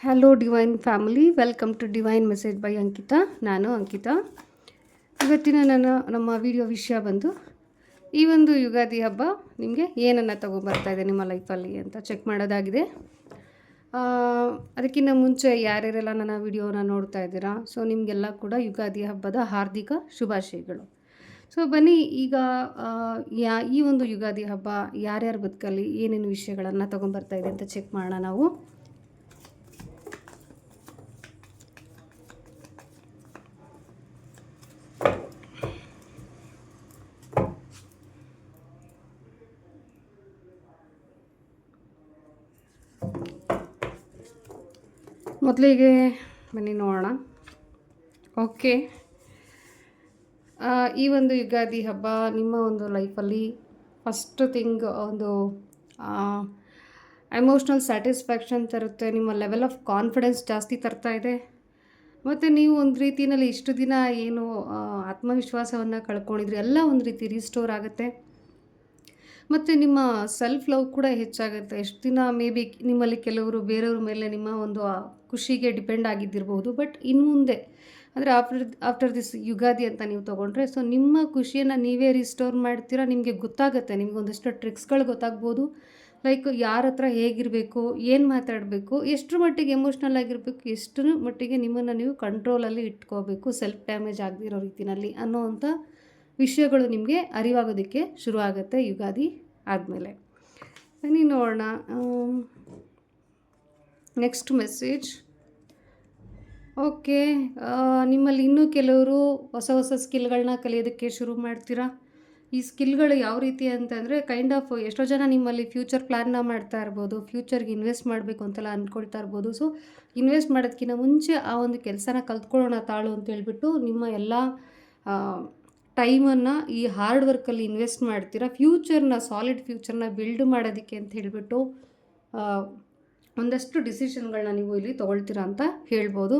Hello divine family, welcome to divine message by Ankita. ನಾನು ಅಂಕಿತಾ. ಇವತ್ತಿನ ನಮ್ಮ ವಿಡಿಯೋ ವಿಷಯ ಬಂದು ಈ ಒಂದು ಯುಗಾದಿ ಹಬ್ಬ ನಿಮಗೆ ಏನನ್ನು ತೊಗೊಂಬರ್ತಾ ಇದೆ ನಿಮ್ಮ ಲೈಫಲ್ಲಿ ಅಂತ ಚೆಕ್ ಮಾಡೋದಾಗಿದೆ. ಅದಕ್ಕಿಂತ ಮುಂಚೆ ಯಾರ್ಯಾರೆಲ್ಲ ನನ್ನ ವಿಡಿಯೋನ ನೋಡ್ತಾ ಇದ್ದೀರಾ, ಸೊ ನಿಮಗೆಲ್ಲ ಕೂಡ ಯುಗಾದಿ ಹಬ್ಬದ ಹಾರ್ದಿಕ ಶುಭಾಶಯಗಳು. ಸೊ ಬನ್ನಿ ಈಗ ಈ ಒಂದು ಯುಗಾದಿ ಹಬ್ಬ ಯಾರ್ಯಾರ ಬದುಕಲ್ಲಿ ಏನೇನು ವಿಷಯಗಳನ್ನು ತೊಗೊಂಬರ್ತಾ ಇದೆ ಅಂತ ಚೆಕ್ ಮಾಡೋಣ ನಾವು. ಮೊದಲಿಗೆ ಬನ್ನಿ ನೋಡೋಣ. ಓಕೆ, ಈ ಒಂದು ಯುಗಾದಿ ಹಬ್ಬ ನಿಮ್ಮ ಒಂದು ಲೈಫಲ್ಲಿ ಫಸ್ಟ್ ಥಿಂಗ್ ಒಂದು ಎಮೋಷ್ನಲ್ ಸ್ಯಾಟಿಸ್ಫ್ಯಾಕ್ಷನ್ ತರುತ್ತೆ. ನಿಮ್ಮ ಲೆವೆಲ್ ಆಫ್ ಕಾನ್ಫಿಡೆನ್ಸ್ ಜಾಸ್ತಿ ತರ್ತಾ ಇದೆ. ಮತ್ತು ನೀವು ಒಂದು ರೀತಿಯಲ್ಲಿ ಇಷ್ಟು ದಿನ ಏನು ಆತ್ಮವಿಶ್ವಾಸವನ್ನು ಕಳ್ಕೊಂಡಿದ್ರಿ ಎಲ್ಲ ಒಂದು ರೀತಿ ರೀಸ್ಟೋರ್ ಆಗುತ್ತೆ. ಮತ್ತು ನಿಮ್ಮ ಸೆಲ್ಫ್ ಲವ್ ಕೂಡ ಹೆಚ್ಚಾಗುತ್ತೆ. ಎಷ್ಟು ದಿನ ಮೇ ಬಿ ನಿಮ್ಮಲ್ಲಿ ಕೆಲವರು ಬೇರೆಯವ್ರ ಮೇಲೆ ನಿಮ್ಮ ಒಂದು ಖುಷಿಗೆ ಡಿಪೆಂಡ್ ಆಗಿದ್ದಿರಬಹುದು. ಬಟ್ ಇನ್ನು ಮುಂದೆ ಅಂದರೆ ಆಫ್ಟರ್ ದಿಸ್ ಯುಗಾದಿ ಅಂತ ನೀವು ತೊಗೊಂಡ್ರೆ, ಸೊ ನಿಮ್ಮ ಖುಷಿಯನ್ನು ನೀವೇ ರಿಸ್ಟೋರ್ ಮಾಡ್ತೀರಾ. ನಿಮಗೆ ಗೊತ್ತಾಗುತ್ತೆ, ನಿಮಗೆ ಒಂದಷ್ಟು ಟ್ರಿಕ್ಸ್ಗಳು ಗೊತ್ತಾಗ್ಬೋದು. ಲೈಕ್ ಯಾರ ಹತ್ರ ಹೇಗಿರಬೇಕು, ಏನು ಮಾತಾಡಬೇಕು, ಎಷ್ಟರ ಮಟ್ಟಿಗೆ ಎಮೋಷ್ನಲ್ ಆಗಿರಬೇಕು, ಎಷ್ಟು ಮಟ್ಟಿಗೆ ನಿಮ್ಮನ್ನು ನೀವು ಕಂಟ್ರೋಲಲ್ಲಿ ಇಟ್ಕೋಬೇಕು, ಸೆಲ್ಫ್ ಡ್ಯಾಮೇಜ್ ಆಗದಿರೋ ರೀತಿಯಲ್ಲಿ ಅನ್ನೋವಂಥ ವಿಷಯಗಳು ನಿಮಗೆ ಅರಿವಾಗೋದಕ್ಕೆ ಶುರು ಆಗುತ್ತೆ ಯುಗಾದಿ ಆದಮೇಲೆ. ಬನ್ನಿ ನೋಡೋಣ ನೆಕ್ಸ್ಟ್ ಮೆಸೇಜ್. ಓಕೆ, ನಿಮ್ಮಲ್ಲಿ ಇನ್ನೂ ಕೆಲವರು ಹೊಸ ಹೊಸ ಸ್ಕಿಲ್ಗಳನ್ನ ಕಲಿಯೋದಕ್ಕೆ ಶುರು ಮಾಡ್ತೀರಾ. ಈ ಸ್ಕಿಲ್ಗಳು ಯಾವ ರೀತಿ ಅಂತಂದರೆ ಕೈಂಡ್ ಆಫ್ ಎಷ್ಟೋ ಜನ ನಿಮ್ಮಲ್ಲಿ ಫ್ಯೂಚರ್ ಪ್ಲ್ಯಾನ್ನ ಮಾಡ್ತಾ ಇರ್ಬೋದು, ಫ್ಯೂಚರ್ಗೆ ಇನ್ವೆಸ್ಟ್ ಮಾಡಬೇಕು ಅಂತೆಲ್ಲ ಅಂದ್ಕೊಳ್ತಾ ಇರ್ಬೋದು. ಸೊ ಇನ್ವೆಸ್ಟ್ ಮಾಡೋದಕ್ಕಿಂತ ಮುಂಚೆ ಆ ಒಂದು ಕೆಲಸನ ಕಲ್ತ್ಕೊಳ್ಳೋಣ ತಾಳು ಅಂತ ಹೇಳ್ಬಿಟ್ಟು ನಿಮ್ಮ ಎಲ್ಲ ಟೈಮನ್ನು ಈ ಹಾರ್ಡ್ ವರ್ಕಲ್ಲಿ ಇನ್ವೆಸ್ಟ್ ಮಾಡ್ತೀರಾ. ಫ್ಯೂಚರ್ನ ಸಾಲಿಡ್ ಫ್ಯೂಚರ್ನ ಬಿಲ್ಡ್ ಮಾಡೋದಕ್ಕೆ ಅಂತ ಹೇಳಿಬಿಟ್ಟು ಒಂದಷ್ಟು ಡಿಸಿಷನ್ಗಳನ್ನ ನೀವು ಇಲ್ಲಿ ತೊಗೊಳ್ತೀರಾ ಅಂತ ಹೇಳ್ಬೋದು.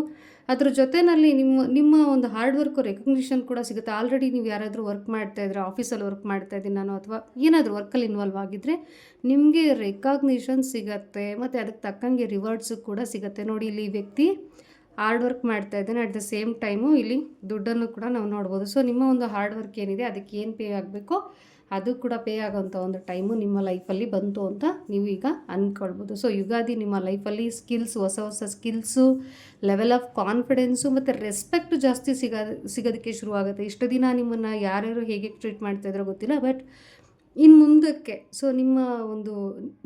ಅದ್ರ ಜೊತೆಯಲ್ಲಿ ನಿಮ್ಮ ಒಂದು ಹಾರ್ಡ್ ವರ್ಕು ರೆಕಗ್ನಿಷನ್ ಕೂಡ ಸಿಗುತ್ತೆ. ಆಲ್ರೆಡಿ ನೀವು ಯಾರಾದರೂ ವರ್ಕ್ ಮಾಡ್ತಾಯಿದ್ರೆ, ಆಫೀಸಲ್ಲಿ ವರ್ಕ್ ಮಾಡ್ತಾಯಿದ್ದೀನಿ ನಾನು, ಅಥವಾ ಏನಾದರೂ ವರ್ಕಲ್ಲಿ ಇನ್ವಾಲ್ವ್ ಆಗಿದ್ದರೆ ನಿಮಗೆ ರೆಕಗ್ನಿಷನ್ ಸಿಗುತ್ತೆ. ಮತ್ತು ಅದಕ್ಕೆ ತಕ್ಕಂಗೆ ರಿವಾರ್ಡ್ಸು ಕೂಡ ಸಿಗುತ್ತೆ. ನೋಡಿ, ಇಲ್ಲಿ ವ್ಯಕ್ತಿ ಹಾರ್ಡ್ ವರ್ಕ್ ಮಾಡ್ತಾ ಇದ್ದಾನೆ, ಅಟ್ ದ ಸೇಮ್ ಟೈಮು ಇಲ್ಲಿ ದುಡ್ಡನ್ನು ಕೂಡ ನಾವು ನೋಡ್ಬೋದು. ಸೊ ನಿಮ್ಮ ಒಂದು ಹಾರ್ಡ್ ವರ್ಕ್ ಏನಿದೆ ಅದಕ್ಕೆ ಏನು ಪೇ ಆಗಬೇಕೋ ಅದು ಕೂಡ ಪೇ ಆಗೋಂಥ ಒಂದು ಟೈಮು ನಿಮ್ಮ ಲೈಫಲ್ಲಿ ಬಂತು ಅಂತ ನೀವು ಈಗ ಅಂದ್ಕೊಳ್ಬೋದು. ಸೊ ಯುಗಾದಿ ನಿಮ್ಮ ಲೈಫಲ್ಲಿ ಸ್ಕಿಲ್ಸ್, ಹೊಸ ಹೊಸ ಸ್ಕಿಲ್ಸು, ಲೆವೆಲ್ ಆಫ್ ಕಾನ್ಫಿಡೆನ್ಸು ಮತ್ತು ರೆಸ್ಪೆಕ್ಟು ಜಾಸ್ತಿ ಸಿಗೋದಕ್ಕೆ ಶುರುವಾಗುತ್ತೆ. ಇಷ್ಟು ದಿನ ನಿಮ್ಮನ್ನು ಯಾರ್ಯಾರು ಹೇಗೆ ಟ್ರೀಟ್ ಮಾಡ್ತಾಯಿದ್ರೋ ಗೊತ್ತಿಲ್ಲ, ಬಟ್ ಇನ್ನು ಮುಂದಕ್ಕೆ ಸೊ ನಿಮ್ಮ ಒಂದು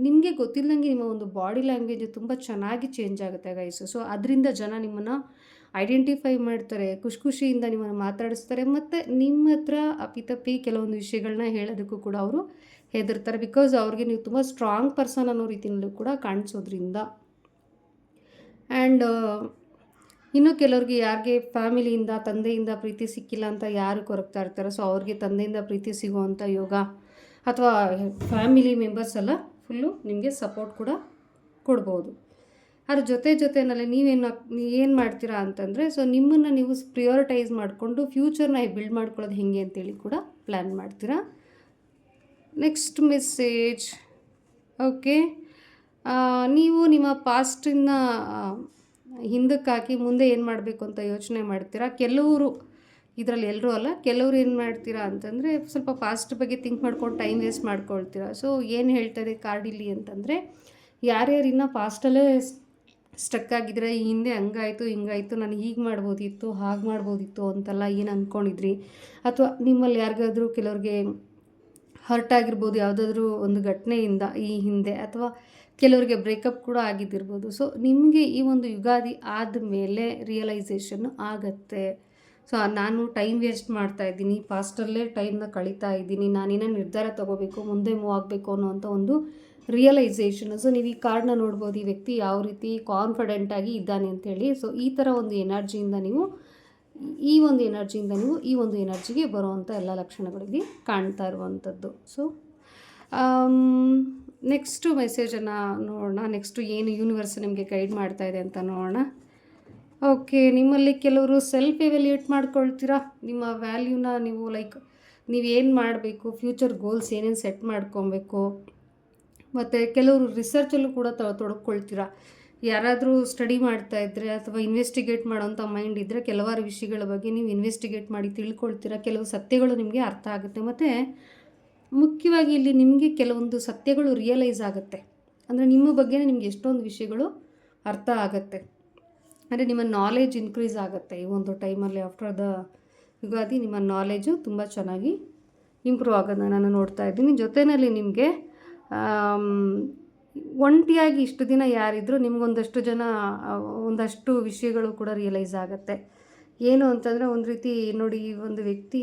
ನಿಮಗೆ ಗೊತ್ತಿಲ್ಲದಂಗೆ ನಿಮ್ಮ ಒಂದು ಬಾಡಿ ಲ್ಯಾಂಗ್ವೇಜ್ ತುಂಬ ಚೆನ್ನಾಗಿ ಚೇಂಜ್ ಆಗುತ್ತೆ ಗೈಸು. ಸೊ ಅದರಿಂದ ಜನ ನಿಮ್ಮನ್ನು ಐಡೆಂಟಿಫೈ ಮಾಡ್ತಾರೆ, ಖುಷಿಯಿಂದ ನಿಮ್ಮನ್ನು ಮಾತಾಡಿಸ್ತಾರೆ. ಮತ್ತು ನಿಮ್ಮ ಹತ್ರ ಅಪಿತಪ್ಪಿ ಕೆಲವೊಂದು ವಿಷಯಗಳನ್ನ ಹೇಳೋದಕ್ಕೂ ಕೂಡ ಅವರು ಹೆದರ್ತಾರೆ. ಬಿಕಾಸ್ ಅವ್ರಿಗೆ ನೀವು ತುಂಬ ಸ್ಟ್ರಾಂಗ್ ಪರ್ಸನ್ ಅನ್ನೋ ರೀತಿಯಲ್ಲೂ ಕೂಡ ಕಾಣಿಸೋದ್ರಿಂದ. ಆ್ಯಂಡ್ ಇನ್ನು ಕೆಲವ್ರಿಗೆ ಯಾರಿಗೆ ಫ್ಯಾಮಿಲಿಯಿಂದ, ತಂದೆಯಿಂದ ಪ್ರೀತಿ ಸಿಕ್ಕಿಲ್ಲ ಅಂತ ಯಾರು ಕೊರಗ್ತಾ ಇರ್ತಾರೆ, ಸೊ ಅವ್ರಿಗೆ ತಂದೆಯಿಂದ ಪ್ರೀತಿ ಸಿಗುವಂಥ ಯೋಗ, ಅಥವಾ ಫ್ಯಾಮಿಲಿ ಮೆಂಬರ್ಸ್ ಎಲ್ಲ ಫುಲ್ಲು ನಿಮಗೆ ಸಪೋರ್ಟ್ ಕೂಡ ಕೊಡ್ಬೋದು. ಅದ್ರ ಜೊತೆಯಲ್ಲಿ ಏನು ಮಾಡ್ತೀರಾ ಅಂತಂದರೆ, ಸೊ ನಿಮ್ಮನ್ನು ನೀವು ಪ್ರಿಯೋರಿಟೈಸ್ ಮಾಡಿಕೊಂಡು ಫ್ಯೂಚರ್ನ ಬಿಲ್ಡ್ ಮಾಡ್ಕೊಳ್ಳೋದು ಹೇಗೆ ಅಂತೇಳಿ ಕೂಡ ಪ್ಲ್ಯಾನ್ ಮಾಡ್ತೀರಾ. Next message. ಓಕೆ, ನೀವು ನಿಮ್ಮ ಪಾಸ್ಟಿನ ಹಿಂದಕ್ಕೆ ಹಾಕಿ ಮುಂದೆ ಏನು ಮಾಡಬೇಕು ಅಂತ ಯೋಚನೆ ಮಾಡ್ತೀರಾ. ಕೆಲವರು, ಇದರಲ್ಲಿ ಎಲ್ಲರೂ ಅಲ್ಲ, ಕೆಲವರು ಏನು ಮಾಡ್ತೀರಾ ಅಂತಂದರೆ ಸ್ವಲ್ಪ ಪಾಸ್ಟ್ ಬಗ್ಗೆ ಥಿಂಕ್ ಮಾಡ್ಕೊಂಡು ಟೈಮ್ ವೇಸ್ಟ್ ಮಾಡ್ಕೊಳ್ತೀರಾ. ಸೊ ಏನು ಹೇಳ್ತಾರೆ ಕಾರ್ಡಿಲ್ಲಿ ಅಂತಂದರೆ, ಯಾರ್ಯಾರು ಇನ್ನೂ ಪಾಸ್ಟಲ್ಲೇ ಸ್ಟಕ್ ಆಗಿದ್ರೆ, ಈ ಹಿಂದೆ ಹಂಗಾಯಿತು ಹಿಂಗಾಯಿತು, ನಾನು ಹೀಗೆ ಮಾಡ್ಬೋದಿತ್ತು, ಹಾಗೆ ಮಾಡ್ಬೋದಿತ್ತು ಅಂತೆಲ್ಲ ಏನು ಅಂದ್ಕೊಂಡಿದ್ರಿ, ಅಥವಾ ನಿಮ್ಮಲ್ಲಿ ಯಾರಿಗಾದ್ರೂ ಕೆಲವ್ರಿಗೆ ಹರ್ಟ್ ಆಗಿರ್ಬೋದು ಯಾವುದಾದ್ರೂ ಒಂದು ಘಟನೆಯಿಂದ ಈ ಹಿಂದೆ, ಅಥವಾ ಕೆಲವರಿಗೆ ಬ್ರೇಕಪ್ ಕೂಡ ಆಗಿದ್ದಿರ್ಬೋದು. ಸೊ ನಿಮಗೆ ಈ ಒಂದು ಯುಗಾದಿ ಆದಮೇಲೆ ರಿಯಲೈಸೇಷನ್ನು ಆಗತ್ತೆ. ಸೊ ನಾನು ಟೈಮ್ ವೇಸ್ಟ್ ಮಾಡ್ತಾಯಿದ್ದೀನಿ, ಪಾಸ್ಟಲ್ಲೇ ಟೈಮ್ನ ಕಳೀತಾ ಇದ್ದೀನಿ, ನಾನೇನೋ ನಿರ್ಧಾರ ತೊಗೋಬೇಕು, ಮುಂದೆ ಮೂವ್ ಆಗಬೇಕು ಅನ್ನೋವಂಥ ಒಂದು ರಿಯಲೈಸೇಷನ್. ಸೊ ನೀವು ಈ ಕಾರ್ಡ್ನ ನೋಡ್ಬೋದು, ಈ ವ್ಯಕ್ತಿ ಯಾವ ರೀತಿ ಕಾನ್ಫಿಡೆಂಟಾಗಿ ಇದ್ದಾನೆ ಅಂಥೇಳಿ. ಸೊ ಈ ಥರ ಒಂದು ಎನರ್ಜಿಯಿಂದ ನೀವು ಈ ಒಂದು ಎನರ್ಜಿಗೆ ಬರುವಂಥ ಎಲ್ಲ ಲಕ್ಷಣಗಳಿಗೆ ಕಾಣ್ತಾ ಇರುವಂಥದ್ದು. ಸೊ ನೆಕ್ಸ್ಟು ಮೆಸೇಜನ್ನು ನೋಡೋಣ. ನೆಕ್ಸ್ಟು ಏನು ಯೂನಿವರ್ಸ್ ನಿಮಗೆ ಗೈಡ್ ಮಾಡ್ತಾ ಇದೆ ಅಂತ ನೋಡೋಣ. ಓಕೆ, ನಿಮ್ಮಲ್ಲಿ ಕೆಲವರು ಸೆಲ್ಫ್ ಎವ್ಯಾಲ್ಯೂಯೇಟ್ ಮಾಡ್ಕೊಳ್ತೀರಾ. ನಿಮ್ಮ ವ್ಯಾಲ್ಯೂನ ನೀವು ನೀವೇನು ಮಾಡಬೇಕು, ಫ್ಯೂಚರ್ ಗೋಲ್ಸ್ ಏನೇನು ಸೆಟ್ ಮಾಡ್ಕೊಬೇಕು. ಮತ್ತು ಕೆಲವರು ರಿಸರ್ಚಲ್ಲೂ ಕೂಡ ತೊಡಕೊಳ್ತೀರಾ. ಯಾರಾದರೂ ಸ್ಟಡಿ ಮಾಡ್ತಾ ಇದ್ದರೆ ಅಥವಾ ಇನ್ವೆಸ್ಟಿಗೇಟ್ ಮಾಡೋಂಥ ಮೈಂಡ್ ಇದ್ದರೆ ಕೆಲವಾರು ವಿಷಯಗಳ ಬಗ್ಗೆ ನೀವು ಇನ್ವೆಸ್ಟಿಗೇಟ್ ಮಾಡಿ ತಿಳ್ಕೊಳ್ತೀರಾ. ಕೆಲವು ಸತ್ಯಗಳು ನಿಮಗೆ ಅರ್ಥ ಆಗುತ್ತೆ. ಮತ್ತು ಮುಖ್ಯವಾಗಿ ಇಲ್ಲಿ ನಿಮಗೆ ಕೆಲವೊಂದು ಸತ್ಯಗಳು ರಿಯಲೈಸ್ ಆಗುತ್ತೆ. ಅಂದರೆ ನಿಮ್ಮ ಬಗ್ಗೆನೇ ನಿಮಗೆ ಎಷ್ಟೊಂದು ವಿಷಯಗಳು ಅರ್ಥ ಆಗುತ್ತೆ. ಅಂದರೆ ನಿಮ್ಮ ನಾಲೆಜ್ ಇನ್ಕ್ರೀಸ್ ಆಗುತ್ತೆ ಈ ಒಂದು ಟೈಮಲ್ಲಿ. ಆಫ್ಟರ್ ದ ಯುಗಾದಿ ನಿಮ್ಮ ನಾಲೆಜು ತುಂಬ ಚೆನ್ನಾಗಿ ಇಂಪ್ರೂವ್ ಆಗೋದನ್ನ ನಾನು ನೋಡ್ತಾ ಇದ್ದೀನಿ. ಜೊತೆಯಲ್ಲಿ ನಿಮಗೆ ಒಂಟಿಯಾಗಿ ಇಷ್ಟು ದಿನ ಯಾರಿದ್ರು ನಿಮಗೊಂದಷ್ಟು ಜನ ಒಂದಷ್ಟು ವಿಷಯಗಳು ಕೂಡ ರಿಯಲೈಸ್ ಆಗುತ್ತೆ. ಏನು ಅಂತಂದರೆ ಒಂದು ರೀತಿ ನೋಡಿ, ಈ ಒಂದು ವ್ಯಕ್ತಿ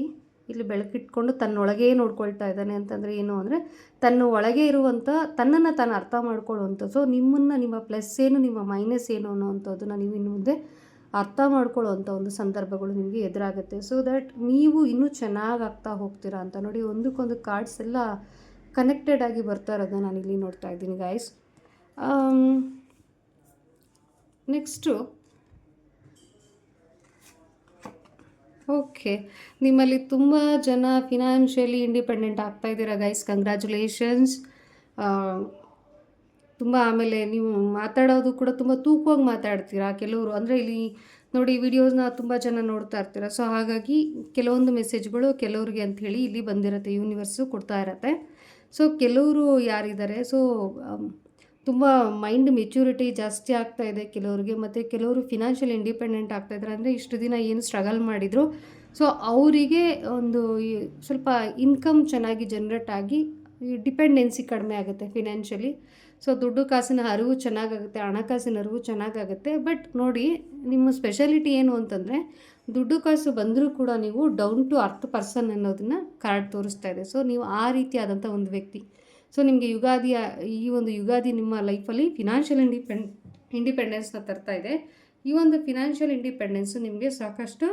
ಇಲ್ಲಿ ಬೆಳಕಿಟ್ಕೊಂಡು ತನ್ನೊಳಗೇ ನೋಡ್ಕೊಳ್ತಾ ಇದ್ದಾನೆ. ಅಂತಂದರೆ ಏನು ಅಂದರೆ ತನ್ನ ಒಳಗೆ ಇರುವಂಥ ತನ್ನನ್ನು ತಾನು ಅರ್ಥ ಮಾಡ್ಕೊಳ್ಳುವಂಥದ್ದು. ಸೊ ನಿಮ್ಮನ್ನು, ನಿಮ್ಮ ಪ್ಲಸ್ ಏನು, ನಿಮ್ಮ ಮೈನಸ್ ಏನು ಅನ್ನೋವಂಥದ್ದನ್ನು ನೀವು ಇನ್ನು ಮುಂದೆ ಅರ್ಥ ಮಾಡ್ಕೊಳ್ಳೋವಂಥ ಒಂದು ಸಂದರ್ಭಗಳು ನಿಮಗೆ ಎದುರಾಗುತ್ತೆ. ಸೊ ದ್ಯಾಟ್ ನೀವು ಇನ್ನೂ ಚೆನ್ನಾಗಿ ಆಗ್ತಾ ಹೋಗ್ತೀರಾ ಅಂತ ನೋಡಿ. ಒಂದಕ್ಕೊಂದು ಕಾರ್ಡ್ಸ್ ಎಲ್ಲ ಕನೆಕ್ಟೆಡ್ ಆಗಿ ಬರ್ತಾ ಇರೋದನ್ನ ನಾನಿಲ್ಲಿ ನೋಡ್ತಾ ಇದ್ದೀನಿ ಗಾಯ್ಸ್. ನೆಕ್ಸ್ಟು ಓಕೆ, ನಿಮ್ಮಲ್ಲಿ ತುಂಬ ಜನ ಫಿನಾನ್ಷಿಯಲಿ ಇಂಡಿಪೆಂಡೆಂಟ್ ಆಗ್ತಾ ಇದ್ದೀರಾ ಗೈಸ್. ಕಂಗ್ರ್ಯಾಚುಲೇಷನ್ಸ್. ತುಂಬ ಆಮೇಲೆ ನೀವು ಮಾತಾಡೋದು ಕೂಡ ತುಂಬ ತೂಕವಾಗಿ ಮಾತಾಡ್ತೀರಾ. ಕೆಲವರು ಅಂದರೆ ಇಲ್ಲಿ ನೋಡಿ ವಿಡಿಯೋಸ್ನ ತುಂಬ ಜನ ನೋಡ್ತಾ ಇರ್ತೀರ. ಸೊ ಹಾಗಾಗಿ ಕೆಲವೊಂದು ಮೆಸೇಜ್ಗಳು ಕೆಲವ್ರಿಗೆ ಅಂಥೇಳಿ ಇಲ್ಲಿ ಬಂದಿರುತ್ತೆ, ಯೂನಿವರ್ಸು ಕೊಡ್ತಾ ಇರತ್ತೆ. ಸೊ ಕೆಲವರು ಯಾರಿದ್ದಾರೆ, ಸೊ ತುಂಬ ಮೈಂಡ್ ಮೆಚ್ಯೂರಿಟಿ ಜಾಸ್ತಿ ಆಗ್ತಾ ಇದೆ ಕೆಲವ್ರಿಗೆ. ಮತ್ತು ಕೆಲವರು ಫಿನಾನ್ಷಿಯಲ್ ಇಂಡಿಪೆಂಡೆಂಟ್ ಆಗ್ತಾಯಿದ್ದಾರೆ. ಅಂದರೆ ಇಷ್ಟು ದಿನ ಏನು ಸ್ಟ್ರಗಲ್ ಮಾಡಿದರು, ಸೊ ಅವರಿಗೆ ಒಂದು ಸ್ವಲ್ಪ ಇನ್ಕಮ್ ಚೆನ್ನಾಗಿ ಜನ್ರೇಟ್ ಆಗಿ ಡಿಪೆಂಡೆನ್ಸಿ ಕಡಿಮೆ ಆಗುತ್ತೆ ಫಿನಾನ್ಷಿಯಲಿ. ಸೊ ದುಡ್ಡು ಕಾಸಿನ ಅರಿವು ಚೆನ್ನಾಗಾಗುತ್ತೆ, ಹಣಕಾಸಿನ ಅರಿವು ಚೆನ್ನಾಗಾಗುತ್ತೆ. ಬಟ್ ನೋಡಿ, ನಿಮ್ಮ ಸ್ಪೆಷಾಲಿಟಿ ಏನು ಅಂತಂದರೆ ದುಡ್ಡು ಕಾಸು ಬಂದರೂ ಕೂಡ ನೀವು ಡೌನ್ ಟು ಅರ್ತ್ ಪರ್ಸನ್ ಅನ್ನೋದನ್ನು ಕಾರ್ಡ್ ತೋರಿಸ್ತಾ ಇದೆ. ಸೊ ನೀವು ಆ ರೀತಿಯಾದಂಥ ಒಂದು ವ್ಯಕ್ತಿ. ಸೊ ನಿಮಗೆ ಈ ಒಂದು ಯುಗಾದಿ ನಿಮ್ಮ ಲೈಫಲ್ಲಿ ಫಿನಾನ್ಷಿಯಲ್ ಇಂಡಿಪೆಂಡೆನ್ಸ್ನ ತರ್ತಾ ಇದೆ. ಈ ಒಂದು ಫಿನಾನ್ಷಿಯಲ್ ಇಂಡಿಪೆಂಡೆನ್ಸು ನಿಮಗೆ ಸಾಕಷ್ಟು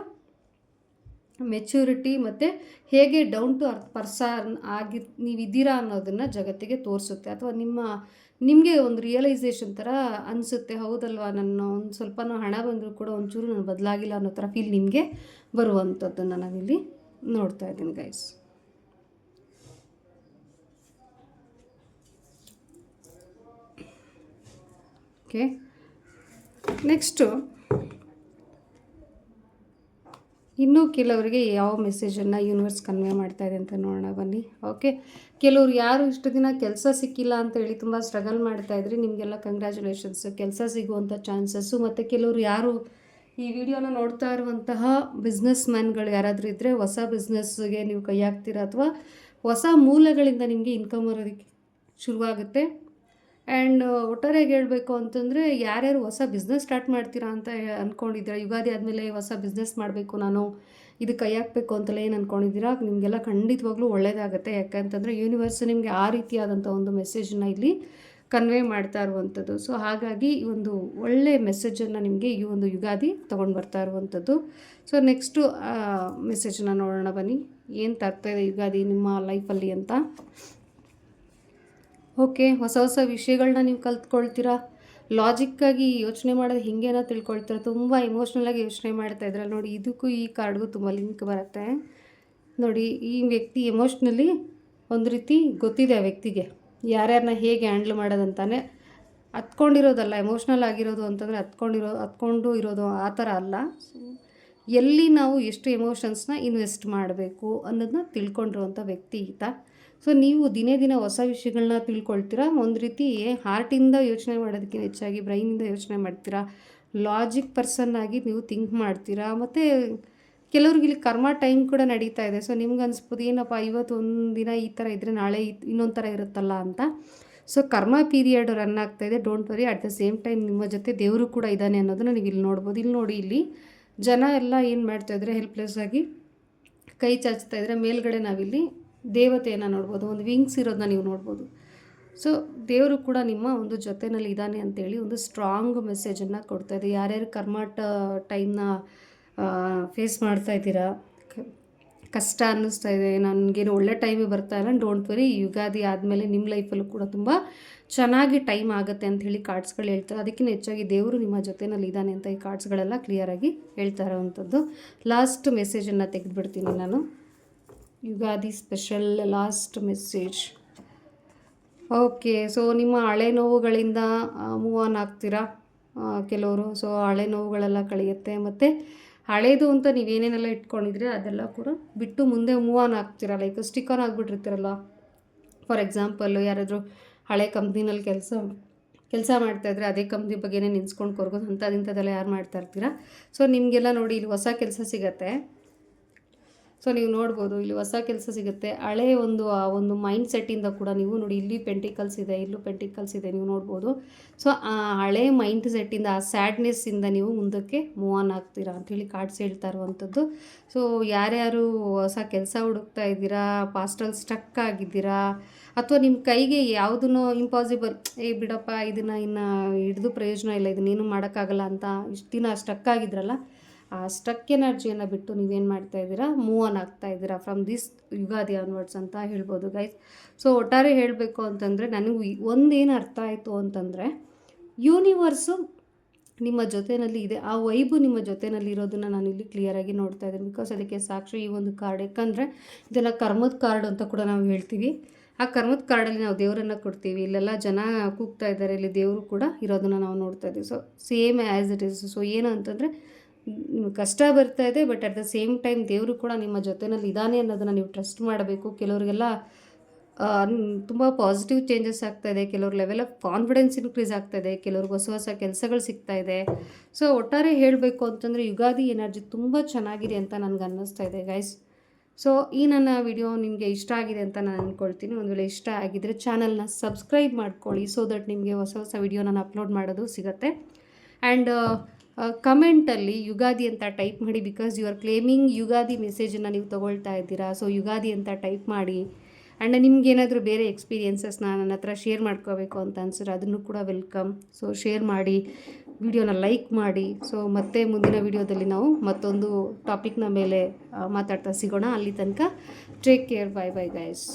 ಮೆಚ್ಯೂರಿಟಿ ಮತ್ತು ಹೇಗೆ ಡೌನ್ ಟು ಅರ್ತ್ ಪರ್ಸನ್ ಆಗಿ ನೀವಿದ್ದೀರಾ ಅನ್ನೋದನ್ನು ಜಗತ್ತಿಗೆ ತೋರಿಸುತ್ತೆ. ಅಥವಾ ನಿಮಗೆ ಒಂದು ರಿಯಲೈಸೇಷನ್ ಥರ ಅನಿಸುತ್ತೆ, ಹೌದಲ್ವಾ, ನನ್ನ ಒಂದು ಸ್ವಲ್ಪನೂ ಹಣ ಬಂದರೂ ಕೂಡ ಒಂಚೂರು ನಾನು ಬದಲಾಗಿಲ್ಲ ಅನ್ನೋ ಥರ ಫೀಲ್ ನಿಮಗೆ ಬರುವಂಥದ್ದನ್ನು ನಾನಿಲ್ಲಿ ನೋಡ್ತಾ ಇದ್ದೀನಿ ಗೈಸ್. ಓಕೆ, ನೆಕ್ಸ್ಟು ಇನ್ನೂ ಕೆಲವರಿಗೆ ಯಾವ ಮೆಸೇಜನ್ನು ಯೂನಿವರ್ಸ್ ಕನ್ವೆ ಮಾಡ್ತಾ ಇದೆ ಅಂತ ನೋಡೋಣ ಬನ್ನಿ. ಓಕೆ, ಕೆಲವ್ರು ಯಾರು ಇಷ್ಟು ದಿನ ಕೆಲಸ ಸಿಕ್ಕಿಲ್ಲ ಅಂತೇಳಿ ತುಂಬ ಸ್ಟ್ರಗಲ್ ಮಾಡ್ತಾಯಿದ್ರಿ, ನಿಮಗೆಲ್ಲ ಕಂಗ್ರ್ಯಾಚುಲೇಷನ್ಸ್. ಕೆಲಸ ಸಿಗುವಂಥ ಚಾನ್ಸಸ್ಸು. ಮತ್ತು ಕೆಲವರು ಯಾರು ಈ ವಿಡಿಯೋನ ನೋಡ್ತಾ ಇರುವಂತಹ ಬಿಸ್ನೆಸ್ ಮ್ಯಾನ್ಗಳು ಯಾರಾದರೂ ಇದ್ದರೆ ಹೊಸ ಬಿಸ್ನೆಸ್ಗೆ ನೀವು ಕೈ ಹಾಕ್ತೀರಾ ಅಥವಾ ಹೊಸ ಮೂಲಗಳಿಂದ ನಿಮಗೆ ಇನ್ಕಮ್ ಬರೋದಕ್ಕೆ ಶುರುವಾಗುತ್ತೆ. ಆ್ಯಂಡ್ ಒಟ್ಟಾರೆಯಾಗಿ ಹೇಳಬೇಕು ಅಂತಂದರೆ ಯಾರ್ಯಾರು ಹೊಸ ಬಿಸ್ನೆಸ್ ಸ್ಟಾರ್ಟ್ ಮಾಡ್ತೀರಾ ಅಂತ ಅಂದ್ಕೊಂಡಿದ್ದೀರಾ, ಯುಗಾದಿ ಆದಮೇಲೆ ಹೊಸ ಬಿಸ್ನೆಸ್ ಮಾಡಬೇಕು ನಾನು, ಇದು ಕೈ ಹಾಕಬೇಕು ಅಂತೆಲ್ಲ ಏನು ಅಂದ್ಕೊಂಡಿದ್ದೀರಾ, ನಿಮಗೆಲ್ಲ ಖಂಡಿತವಾಗ್ಲೂ ಒಳ್ಳೆಯದಾಗುತ್ತೆ. ಯಾಕಂತಂದರೆ ಯೂನಿವರ್ಸ್ ನಿಮಗೆ ಆ ರೀತಿಯಾದಂಥ ಒಂದು ಮೆಸೇಜನ್ನು ಇಲ್ಲಿ ಕನ್ವೆ ಮಾಡ್ತಾ ಇರುವಂಥದ್ದು. ಸೊ ಹಾಗಾಗಿ ಈ ಒಂದು ಒಳ್ಳೆಯ ಮೆಸೇಜನ್ನು ನಿಮಗೆ ಈ ಒಂದು ಯುಗಾದಿ ತೊಗೊಂಡು ಬರ್ತಾ ಇರುವಂಥದ್ದು. ಸೊ ನೆಕ್ಸ್ಟು ಮೆಸೇಜನ್ನು ನೋಡೋಣ ಬನ್ನಿ, ಏನು ತರ್ತಾಯಿದೆ ಯುಗಾದಿ ನಿಮ್ಮ ಲೈಫಲ್ಲಿ ಅಂತ. ಓಕೆ, ಹೊಸ ಹೊಸ ವಿಷಯಗಳನ್ನ ನೀವು ಕಲ್ತ್ಕೊಳ್ತೀರಾ. ಲಾಜಿಕ್ಕಾಗಿ ಯೋಚನೆ ಮಾಡೋದು ಹಿಂಗೇನೋ ತಿಳ್ಕೊಳ್ತೀರಾ. ತುಂಬ ಎಮೋಷ್ನಲಾಗಿ ಯೋಚನೆ ಮಾಡ್ತಾಯಿದ್ರೆ ನೋಡಿ, ಇದಕ್ಕೂ ಈ ಕಾರ್ಡ್ಗೂ ತುಂಬ ಲಿಂಕ್ ಬರುತ್ತೆ ನೋಡಿ. ಈ ವ್ಯಕ್ತಿ ಎಮೋಷ್ನಲಿ ಒಂದು ರೀತಿ ಗೊತ್ತಿದೆ ಆ ವ್ಯಕ್ತಿಗೆ ಯಾರ್ಯಾರನ್ನ ಹೇಗೆ ಹ್ಯಾಂಡ್ಲ್ ಮಾಡೋದಂತಾನೆ. ಹತ್ಕೊಂಡಿರೋದಲ್ಲ, ಎಮೋಷ್ನಲ್ ಆಗಿರೋದು ಅಂತಂದರೆ ಹತ್ಕೊಂಡು ಇರೋದು ಆ ಥರ ಅಲ್ಲ. ಎಲ್ಲಿ ನಾವು ಎಷ್ಟು ಎಮೋಷನ್ಸ್ನ ಇನ್ವೆಸ್ಟ್ ಮಾಡಬೇಕು ಅನ್ನೋದನ್ನ ತಿಳ್ಕೊಂಡಿರುವಂಥ ವ್ಯಕ್ತಿ ಈತ. ಸೊ ನೀವು ದಿನೇ ದಿನ ಹೊಸ ವಿಷಯಗಳನ್ನ ತಿಳ್ಕೊಳ್ತೀರಾ. ಒಂದು ರೀತಿ ಹಾರ್ಟಿಂದ ಯೋಚನೆ ಮಾಡೋದಕ್ಕೆ ಹೆಚ್ಚಾಗಿ ಬ್ರೈನಿಂದ ಯೋಚನೆ ಮಾಡ್ತೀರಾ. ಲಾಜಿಕ್ ಪರ್ಸನ್ ಆಗಿ ನೀವು ಥಿಂಕ್ ಮಾಡ್ತೀರಾ. ಮತ್ತು ಕೆಲವ್ರಿಗೆ ಇಲ್ಲಿ ಕರ್ಮ ಟೈಮ್ ಕೂಡ ನಡೀತಾ ಇದೆ. ಸೊ ನಿಮ್ಗೆ ಅನಿಸ್ಬೋದು, ಏನಪ್ಪ ಇವತ್ತು ಒಂದು ದಿನ ಈ ಥರ ಇದ್ದರೆ ನಾಳೆ ಇನ್ನೊಂದು ಥರ ಇರುತ್ತಲ್ಲ ಅಂತ. ಸೊ ಕರ್ಮ ಪೀರಿಯಡ್ ರನ್ ಆಗ್ತಾಯಿದೆ. Don't worry, at the same time ನಿಮ್ಮ ಜೊತೆ ದೇವರು ಕೂಡ ಇದ್ದಾನೆ ಅನ್ನೋದನ್ನು ನೀವು ಇಲ್ಲಿ ನೋಡ್ಬೋದು. ಇಲ್ಲಿ ನೋಡಿ, ಇಲ್ಲಿ ಜನ ಎಲ್ಲ ಏನು ಮಾಡ್ತಾಯಿದ್ರೆ ಹೆಲ್ಪ್ಲೆಸ್ ಆಗಿ ಕೈ ಚಾಚ್ತಾಯಿದ್ರೆ ಮೇಲ್ಗಡೆ ನಾವಿಲ್ಲಿ ದೇವತೆಯನ್ನು ನೋಡ್ಬೋದು, ಒಂದು ವಿಂಗ್ಸ್ ಇರೋದನ್ನ ನೀವು ನೋಡ್ಬೋದು. ಸೊ ದೇವರು ಕೂಡ ನಿಮ್ಮ ಒಂದು ಜೊತೆಯಲ್ಲಿ ಇದ್ದಾನೆ ಅಂತೇಳಿ ಒಂದು ಸ್ಟ್ರಾಂಗ್ ಮೆಸೇಜನ್ನು ಕೊಡ್ತಾಯಿದೆ. ಯಾರ್ಯಾರು ಟೈಮ್ನ ಫೇಸ್ ಮಾಡ್ತಾ ಇದ್ದೀರಾ, ಕಷ್ಟ ಅನ್ನಿಸ್ತಾ ಇದೆ, ನನಗೇನು ಒಳ್ಳೆ ಟೈಮೇ ಬರ್ತಾ ಇಲ್ಲ, ಡೋಂಟ್ ವರಿ, ಯುಗಾದಿ ಆದಮೇಲೆ ನಿಮ್ಮ ಲೈಫಲ್ಲೂ ಕೂಡ ತುಂಬ ಚೆನ್ನಾಗಿ ಟೈಮ್ ಆಗುತ್ತೆ ಅಂತ ಹೇಳಿ ಕಾರ್ಡ್ಸ್ಗಳು ಹೇಳ್ತಾರೆ. ಅದಕ್ಕಿಂತ ಹೆಚ್ಚಾಗಿ ದೇವರು ನಿಮ್ಮ ಜೊತೆಯಲ್ಲಿ ಇದ್ದಾನೆ ಅಂತ ಈ ಕಾರ್ಡ್ಸ್ಗಳೆಲ್ಲ ಕ್ಲಿಯರಾಗಿ ಹೇಳ್ತಾ ಇರೋವಂಥದ್ದು. ಲಾಸ್ಟ್ ಮೆಸೇಜನ್ನು ತೆಗೆದುಬಿಡ್ತೀನಿ ನಾನು, Ugadi special last message. Okay, so ನಿಮ್ಮ ಹಳೆ ನೋವುಗಳಿಂದ ಮೂವ್ ಆನ್ ಆಗ್ತೀರಾ. ಕೆಲವರು. ಸೊ ಹಳೆ ನೋವುಗಳೆಲ್ಲ ಕಳೆಯುತ್ತೆ. ಮತ್ತು ಹಳೇದು ಅಂತ ನೀವೇನೇನೆಲ್ಲ ಇಟ್ಕೊಂಡಿದ್ರೆ ಅದೆಲ್ಲ ಕೂಡ ಬಿಟ್ಟು ಮುಂದೆ ಮೂವ್ ಆನ್ ಆಗ್ತೀರ. ಲೈಕ್ ಸ್ಟಿಕ್ ಆನ್ ಆಗಿಬಿಟ್ಟಿರ್ತೀರಲ್ಲ. ಫಾರ್ ಎಕ್ಸಾಂಪಲ್ಲು ಯಾರಾದರೂ ಹಳೆ ಕಂಪ್ನಿನಲ್ಲಿ ಕೆಲಸ ಮಾಡ್ತಾಯಿದ್ರೆ ಅದೇ ಕಂಪ್ನಿ ಬಗ್ಗೆನೇ ನೆನೆಸ್ಕೊಂಡು ಕೊರಗೋದು ಅಂಥದ್ದೆಲ್ಲ ಯಾರು ಮಾಡ್ತಾ ಇರ್ತೀರಾ. ಸೊ ನಿಮಗೆಲ್ಲ ನೋಡಿ ಇಲ್ಲಿ ಹೊಸ ಕೆಲಸ ಸಿಗುತ್ತೆ. ಸೊ ನೀವು ನೋಡ್ಬೋದು ಇಲ್ಲಿ ಹೊಸ ಕೆಲಸ ಸಿಗುತ್ತೆ. ಹಳೆ ಆ ಒಂದು ಮೈಂಡ್ ಸೆಟ್ಟಿಂದ ಕೂಡ ನೀವು ನೋಡಿ, ಇಲ್ಲಿ ಪೆಂಟಿಕಲ್ಸ್ ಇದೆ, ಇಲ್ಲೂ ಪೆಂಟಿಕಲ್ಸ್ ಇದೆ, ನೀವು ನೋಡ್ಬೋದು. ಸೊ ಆ ಹಳೆ ಮೈಂಡ್ ಸೆಟ್ಟಿಂದ, ಆ ಸ್ಯಾಡ್ನೆಸ್ಸಿಂದ ನೀವು ಮುಂದಕ್ಕೆ ಮೂವ್ ಆನ್ ಆಗ್ತೀರಾ ಅಂಥೇಳಿ ಕಾರ್ಡ್ಸ್ ಹೇಳ್ತಾ ಇರುವಂಥದ್ದು. ಸೊ ಯಾರ್ಯಾರು ಹೊಸ ಕೆಲಸ ಹುಡುಕ್ತಾ ಇದ್ದೀರಾ, ಪಾಸ್ಟಲ್ಲಿ ಸ್ಟಕ್ ಆಗಿದ್ದೀರಾ, ಅಥವಾ ನಿಮ್ಮ ಕೈಗೆ ಯಾವುದೂ ಇಂಪಾಸಿಬಲ್, ಬಿಡಪ್ಪ ಇದನ್ನು ಇನ್ನು ಹಿಡಿದು ಪ್ರಯೋಜನ ಇಲ್ಲ, ಇದನ್ನೇನು ಮಾಡೋಕ್ಕಾಗಲ್ಲ ಅಂತ ಇಷ್ಟು ದಿನ ಸ್ಟಕ್ ಆಗಿದ್ರಲ್ಲ, ಆ ಸ್ಟಕ್ ಎನರ್ಜಿಯನ್ನು ಬಿಟ್ಟು ನೀವೇನು ಮಾಡ್ತಾಯಿದ್ದೀರಾ, ಮೂವ್ ಆನ್ ಆಗ್ತಾಯಿದ್ದೀರಾ ಫ್ರಮ್ ದಿಸ್ ಯುಗಾದಿ ಆನ್ವರ್ಡ್ಸ್ ಅಂತ ಹೇಳ್ಬೋದು ಗೈಸ್. ಸೊ ಒಟ್ಟಾರೆ ಹೇಳಬೇಕು ಅಂತಂದರೆ ನನಗೆ ಒಂದೇನು ಅರ್ಥ ಆಯಿತು ಅಂತಂದರೆ, ಯೂನಿವರ್ಸು ನಿಮ್ಮ ಜೊತೆಯಲ್ಲಿ ಇದೆ, ಆ ವೈಬು ನಿಮ್ಮ ಜೊತೆಯಲ್ಲಿ ಇರೋದನ್ನು ನಾನು ಇಲ್ಲಿ ಕ್ಲಿಯರಾಗಿ ನೋಡ್ತಾ ಇದ್ದೀನಿ. ಬಿಕಾಸ್ ಅದಕ್ಕೆ ಸಾಕ್ಷಿ ಈ ಒಂದು ಕಾರ್ಡ್. ಯಾಕಂದರೆ ಇದನ್ನು ಕರ್ಮದ ಕಾರ್ಡ್ ಅಂತ ಕೂಡ ನಾವು ಹೇಳ್ತೀವಿ. ಆ ಕರ್ಮದ ಕಾರ್ಡಲ್ಲಿ ನಾವು ದೇವರನ್ನು ಕೊಡ್ತೀವಿ. ಇಲ್ಲೆಲ್ಲ ಜನ ಕೂಗ್ತಾ ಇದ್ದಾರೆ, ಇಲ್ಲಿ ದೇವರು ಕೂಡ ಇರೋದನ್ನು ನಾವು ನೋಡ್ತಾ ಇದ್ದೀವಿ. So same as it is. So ಏನು ಅಂತಂದರೆ ನಿಮಗೆ ಕಷ್ಟ ಬರ್ತಾ ಇದೆ, but at the same time ದೇವರು ಕೂಡ ನಿಮ್ಮ ಜೊತೆಯಲ್ಲಿ ಇದ್ದಾನೆ ಅನ್ನೋದನ್ನು ನೀವು ಟ್ರಸ್ಟ್ ಮಾಡಬೇಕು. ಕೆಲವರಿಗೆಲ್ಲ ತುಂಬ ಪಾಸಿಟಿವ್ ಚೇಂಜಸ್ ಆಗ್ತಾಯಿದೆ, ಕೆಲವ್ರ ಲೆವೆಲ್ ಆಫ್ ಕಾನ್ಫಿಡೆನ್ಸ್ ಇನ್ಕ್ರೀಸ್ ಆಗ್ತಾಯಿದೆ, ಕೆಲವ್ರಿಗೆ ಹೊಸ ಹೊಸ ಕೆಲಸಗಳು ಸಿಗ್ತಾಯಿದೆ. ಸೊ ಒಟ್ಟಾರೆ ಹೇಳಬೇಕು ಅಂತಂದರೆ ಯುಗಾದಿ ಎನರ್ಜಿ ತುಂಬ ಚೆನ್ನಾಗಿದೆ ಅಂತ ನನಗೆ ಅನ್ನಿಸ್ತಾ ಇದೆ ಗೈಸ್. ಸೊ ಈ ನನ್ನ ವಿಡಿಯೋ ನಿಮಗೆ ಇಷ್ಟ ಆಗಿದೆ ಅಂತ ನಾನು ಅಂದ್ಕೊಳ್ತೀನಿ. ಒಂದು ವೇಳೆ ಇಷ್ಟ ಆಗಿದ್ದರೆ ಚಾನಲ್ನ ಸಬ್ಸ್ಕ್ರೈಬ್ ಮಾಡ್ಕೊಳ್ಳಿ, ಸೊ ದಟ್ ನಿಮಗೆ ಹೊಸ ಹೊಸ ವಿಡಿಯೋ ನಾನು ಅಪ್ಲೋಡ್ ಮಾಡೋದು ಸಿಗುತ್ತೆ. ಆ್ಯಂಡ್ ಕಮೆಂಟಲ್ಲಿ ಯುಗಾದಿ ಅಂತ ಟೈಪ್ ಮಾಡಿ. Because you are claiming Ugadi ಮೆಸೇಜನ್ನು ನೀವು ತೊಗೊಳ್ತಾ ಇದ್ದೀರಾ. ಸೊ ಯುಗಾದಿ ಅಂತ ಟೈಪ್ ಮಾಡಿ. ಆ್ಯಂಡ್ ನಿಮ್ಗೇನಾದರೂ ಬೇರೆ ಎಕ್ಸ್ಪೀರಿಯೆನ್ಸಸ್ನ ನನ್ನ ಹತ್ರ ಶೇರ್ ಮಾಡ್ಕೋಬೇಕು ಅಂತ ಅನ್ಸಿದ್ರೆ ಅದನ್ನು ಕೂಡ ವೆಲ್ಕಮ್. ಸೊ ಶೇರ್ ಮಾಡಿ, ವಿಡಿಯೋನ ಲೈಕ್ ಮಾಡಿ. ಸೊ ಮತ್ತೆ ಮುಂದಿನ ವಿಡಿಯೋದಲ್ಲಿ ನಾವು ಮತ್ತೊಂದು ಟಾಪಿಕ್ನ ಮೇಲೆ ಮಾತಾಡ್ತಾ ಸಿಗೋಣ. ಅಲ್ಲಿ ತನಕ take care. Bye bye guys.